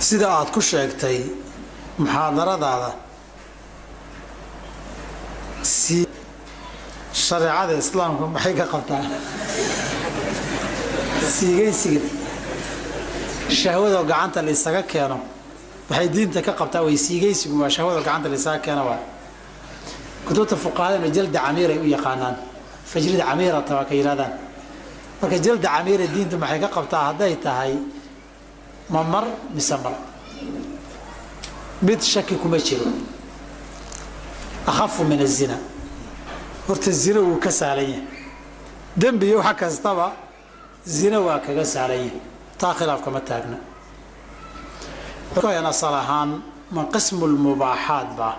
sida aad ku sheegtay muxaadaradaada si shareecada islaamka maxay ka qabtaa siigaysiga shahwada gacanta la isaga keeno waxay diinta ka qabtaa way siigaysigu waa shahwada gacanta la isaga keeno waa kutubta fuqahaada jalda amira u yaqaanaan fajrida amira taa ka yiraahdaan marka jalda amira diinta maxay ka qabtaa haday tahay mamar misamar mid shaki kuma jiro akhafu min az-zina horta zina uu ka saalayay dambi waxa kastaba zina waa kaga saalayay taa khilaaf kama taagna waxayna salahan ma qism al-mubahat ba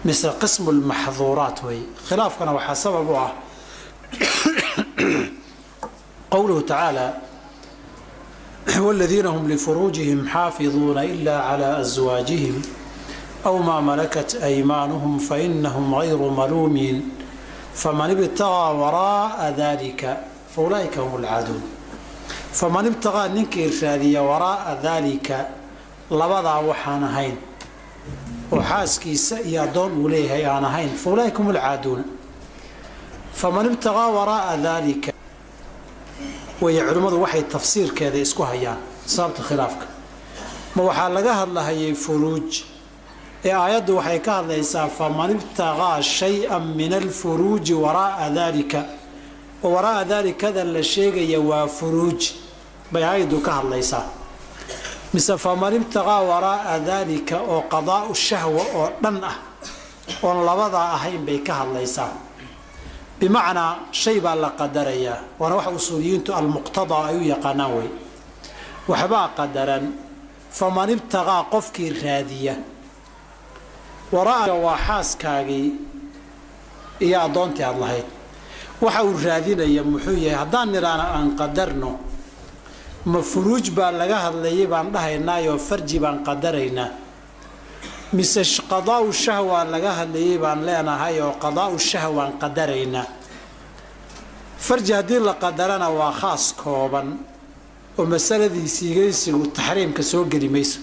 مثل قسم المحظورات وهي خلاف كان وحسبه قوله تعالى والذين هم لفروجهم حافظون إلا على أزواجهم أو ما ملكت أيمانهم فإنهم غير ملومين فمن ابتغى وراء ذلك فأولئك هم العادون فمن ابتغى ننكر شادية وراء ذلك لبضع وحانهين وحاسكيس يادون وليه أنا هين فأولئك هم العادون فمن ابتغى وراء ذلك ويعلمون وحي التفسير كذا اسكو هيان صابت خلافك ما وحا لغا هدلهي فروج آيات وحي كهدليسا فمن ابتغى شيئا من الفروج وراء ذلك ووراء ذلك كذا الشيء يوا فروج بيعيدو كهدليسا مثل فمن ابتغى وراء ذلك أو قضاء الشهوة أو دنه ونلبضع أهين بيكها الليسان بمعنى شيء بالله قدرية ونوح أصوليين المقتضى أيو يقناوي وحبا قدرا فمن ابتغى قفك الرادية وراء وحاس كاغي إيا دونتي الله وحاو الرادين يمحوية هدان نرانا أن قدرنو مفروج بان لغا هدليي بان دهاynaayo farji baan qadarayna mise qadaa'u shahwa laga hadlayay baan leenahay oo qadaa'u shahwa aan qadarayna farji hadii la qadarana waa khaas kooban oo masaladii siigaysigu tahriimka soo gelimayso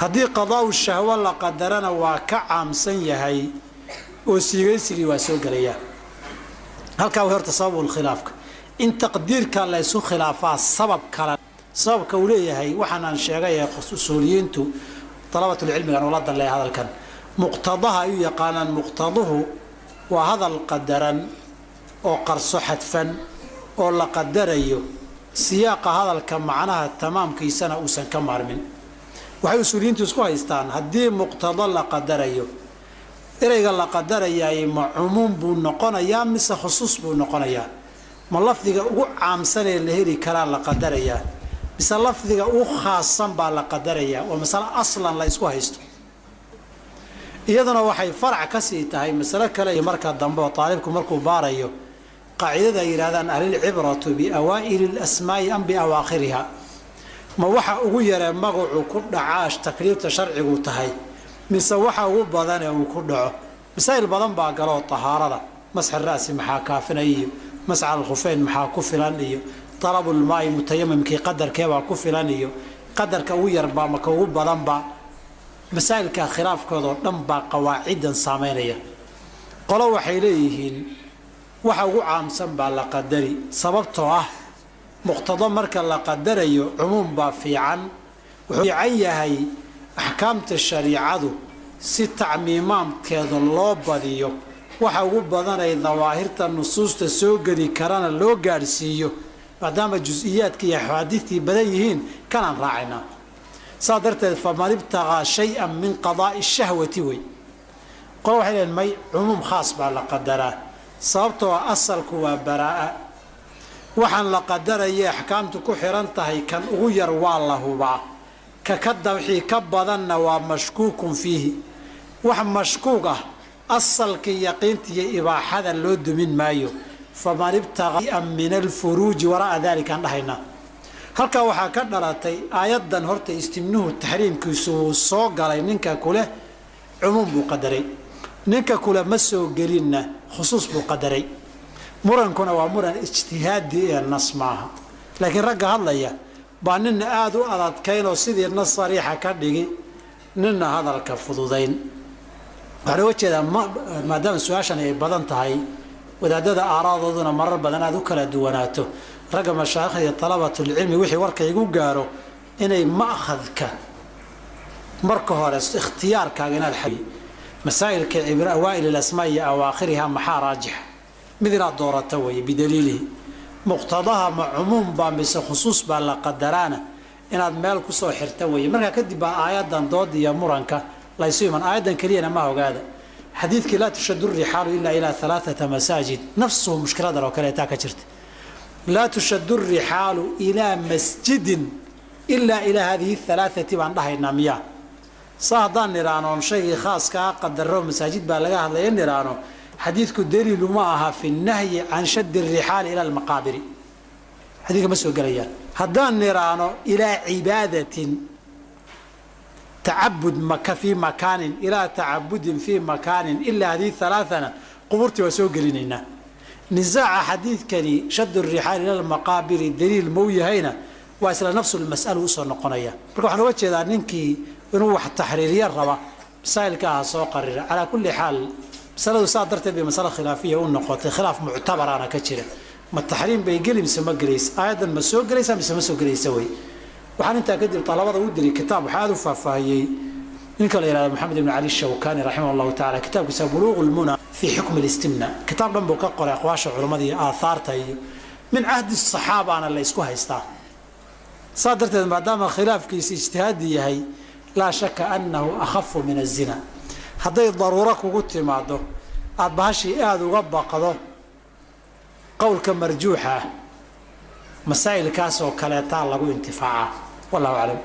hadii qadaa'u shahwa la qadarana waa ka caamsan yahay oo siigaysigu waa soo galaya halka horta sababul khilaafka إن تقدير كان لا يسوق خلافات سبب كوليه هي وحنا نشجع أصوليين تو طلبة العلم كانوا ولاد الله هذا الكلام مقتضاها يقانا مقتضاه وهذا القدرا أو قرص حتفا أو لا قدريه سياق هذا الكلام معناها تمام كي سنة أو سنة كم عرمين وحي أصوليين تسقوا يستان هدي مقتضى لا قدريه إذا لا قدريه مع عموم بنقنا يا مس خصوص بنقنا يا ما لفظك أو عامسنة اللي هي كلا لا قدرية بس لفظك أو خاصا بلا قدرية ومثلا أصلا لا يسوى هيستو إذا وحي فرع كسيته هي مسألة كلا يمرك الضمبة وطالبكم مركو باريو قاعدة إيرادان أهل العبرة بأوائل الأسماء أم بأواخرها ما وحى أغير مغع كل عاش تكليف تشرعي وتهي من سوحى وبضان وكل مسائل بضان باقروا الطهارة مسح الرأس محا كافنيه مسعى الخفين محا كفلانيو طلب الماء متيمم كي قدر كيوا كفلانيو قدر كوير با مكوب بدن با مسائل كا خلاف كودو دن با قواعد سامينيا قولوا waxay leeyihiin waxa ugu caamsan baa la qadari sababtoo ah muqtada marka la qadarayo umum ba fiican wuxuu yahay ahkaamta shariicadu si tacmiimaamkeeda loo badiyo waxa ugu badan ay dawaahirta nusuusta soo gali karana loo gaarsiiyo maadaama juz'iyaadka iyo xadiithii badan yihiin kana raacina saadarteed faman ibtaga shay'an min qadaa'i shahwati way qolo waxay leeyihiin may umum khaas baa la qadaraa sababtoo asalku waa baraa waxaan la qadaraya ahkaamtu ku xiran tahay kan ugu yar waa la hubaa ka wixii ka badanna waa mashkuukun fiihi wax mashkuuk ah أصل كي يقينتي إباحة لو دمين مايو فمن ابتغى من الفروج وراء ذلك عند حينا هل كا وحا كدراتي آيات دان هورتا استمنوه التحريم كيسو صوغ علي ننكا كله عموم بقدري ننكا كله مسو قليلنا خصوص بقدري مرن كنا ومرن اجتهاد النص معها لكن رقا الله baa nina aada u adadkayn oo sidii nas sariixa ka dhigi nina hadalka fududayn waxaan uga jeedaa maadaama su-aashan ay badan tahay wadaadada aaraadooduna marar badan aada u kala duwanaato ragga mashaayikhda iyo talabatulcilmi wixii warka igu gaaro inay ma'khadka marka hore ikhtiyaarkaaga inaad xayi masaa'ilka cibra awaa'il alasmaa iyo awaakhiriha maxaa raajixa mid inaad doorato weeye bidaliilihi muqtadaha ma cumuum baa mise khusuus baa la qadaraana inaad meel kusoo xirta weeye markaa kadib baa aayadan dooda iyo muranka laysu iman aayadan keliyana ma ogaada xadiidkii laa tushaddu rixaalu ilaa ilaa 3 masaajid nafsuhu mushkiladan oo kale taa ka jirta laa tushaddu rixaalu ilaa masjidin ilaa ilaa hadihi 3 baan dhahaynaa miyaa saa haddaan nidhaanoon shaygii khaaskaa qadaro masaajid baa laga hadlaya nidhaano xadiidku daliilu ma aha fi nahyi can shaddi rixaali ila almaqaabiri xadiidka ma soo gelayaan haddaan nidhaano ilaa cibaadatin تعبد في مكان إلى تعبد في مكان إلا هذه 3 قبورتي وسوق لنا نزاع حديث كني شد الرحال إلى المقابر دليل موي هنا وأسأل نفس المسألة وصل نقنية بقول حنا وجه ذا ننكي نروح التحريرية الربا مسائل كها سوق قرر على كل حال مسألة صادرت بمسألة خلافية والنقاط خلاف معتبر أنا كثير ما التحريم بيجلي مسمى جريس أيضا مسوق جريس مسوق جريس سوي waxaan intaa kadib talabada u diray kitaab waxaad u faahfaahiyay ninka la yiraahdo Maxamed ibn Ali Shawkani rahimahullahu ta'ala kitaabkiisa Bulughul Muna fi hukm al-istimna kitaab dhan buu ka qoray aqwaasha culimada iyo aahaarta iyo min ahdi as-sahaba ana la isku haystaa sadarteed maadaama khilaafkiisa ijtihaadi yahay la shakka annahu akhaffu min az-zina haday daruura kugu timaado aad bahashi aad uga baqdo qowlka marjuuxa masaa'il kaas oo kale taa lagu intifaaca والله أعلم.